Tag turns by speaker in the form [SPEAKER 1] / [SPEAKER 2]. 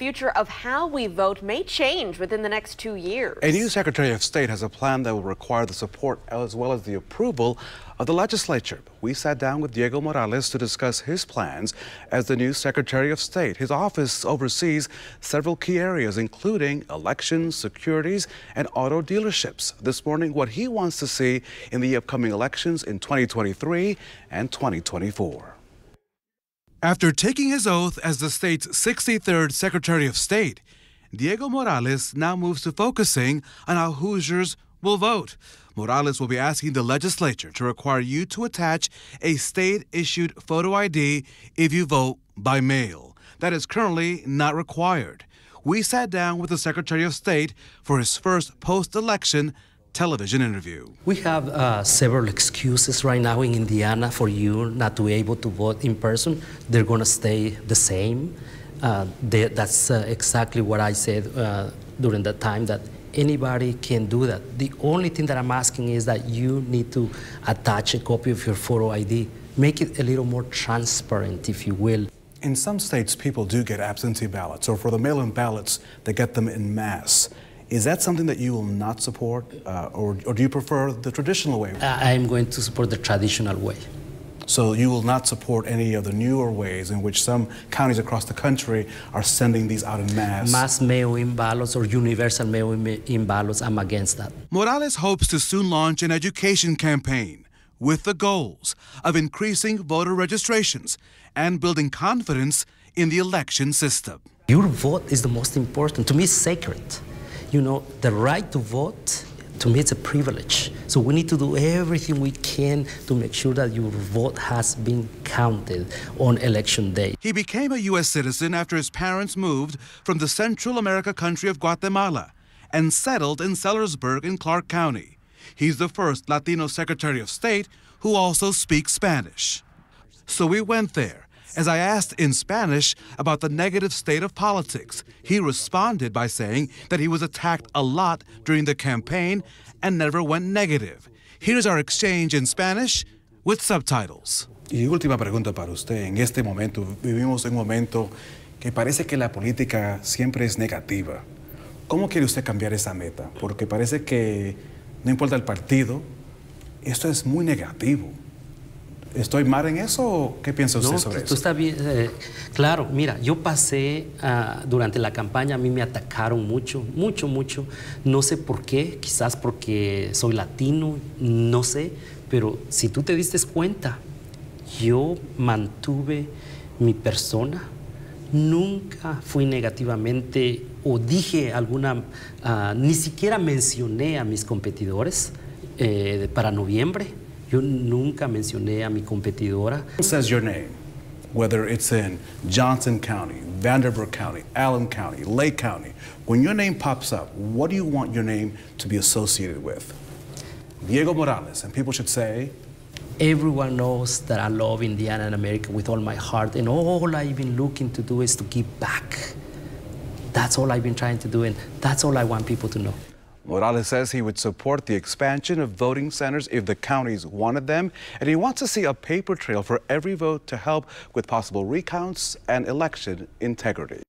[SPEAKER 1] Future of how we vote may change within the next 2 years.
[SPEAKER 2] A new Secretary of State has a plan that will require the support as well as the approval of the legislature. We sat down with Diego Morales to discuss his plans as the new Secretary of State. His office oversees several key areas, including elections, securities, and auto dealerships. This morning, what he wants to see in the upcoming elections in 2023 and 2024. After taking his oath as the state's 63rd Secretary of State, Diego Morales now moves to focusing on how Hoosiers will vote. Morales will be asking the legislature to require you to attach a state-issued photo ID if you vote by mail. That is currently not required. We sat down with the Secretary of State for his first post-election television interview.
[SPEAKER 3] We have several excuses right now in Indiana for you not to be able to vote in person. They're going to stay the same. That's exactly what I said during that time, that anybody can do that. The only thing that I'm asking is that you need to attach a copy of your photo ID. Make it a little more transparent, if you will.
[SPEAKER 2] In some states, people do get absentee ballots, or for the mail-in ballots, they get them en masse. Is that something that you will not support, or do you prefer the traditional way?
[SPEAKER 3] I'm going to support the traditional way.
[SPEAKER 2] So you will not support any of the newer ways in which some counties across the country are sending these out en masse?
[SPEAKER 3] Mass mail-in ballots or universal mail-in ballots, I'm against that.
[SPEAKER 2] Morales hopes to soon launch an education campaign with the goals of increasing voter registrations and building confidence in the election system.
[SPEAKER 3] Your vote is the most important. To me, it's sacred. You know, the right to vote, to me, it's a privilege. So we need to do everything we can to make sure that your vote has been counted on election day.
[SPEAKER 2] He became a U.S. citizen after his parents moved from the Central America country of Guatemala and settled in Sellersburg in Clark County. He's the first Latino Secretary of State who also speaks Spanish. So we went there. As I asked in Spanish about the negative state of politics, he responded by saying that he was attacked a lot during the campaign and never went negative. Here's our exchange in Spanish with subtitles. Y última pregunta para usted. En este momento, vivimos en un momento que parece que la política siempre es negativa. ¿Cómo quiere usted cambiar esa meta? Porque parece que no importa el partido, esto es muy negativo. ¿Estoy mal en eso o qué piensa usted sobre eso?
[SPEAKER 3] Tú estás bien, claro, mira, yo pasé durante la campaña, a mí me atacaron mucho. No sé por qué, quizás porque soy latino, no sé, pero si tú te diste cuenta, yo mantuve mi persona, nunca fui negativamente o dije alguna, ni siquiera mencioné a mis competidores para noviembre. Yo nunca mencioné a mi competidora.
[SPEAKER 2] It says your name, whether it's in Johnson County, Vanderbilt County, Allen County, Lake County. When your name pops up, what do you want your name to be associated with? Diego Morales, and people should say,
[SPEAKER 3] everyone knows that I love Indiana and America with all my heart, and all I've been looking to do is to give back. That's all I've been trying to do, and that's all I want people to know.
[SPEAKER 2] Morales says he would support the expansion of voting centers if the counties wanted them, and he wants to see a paper trail for every vote to help with possible recounts and election integrity.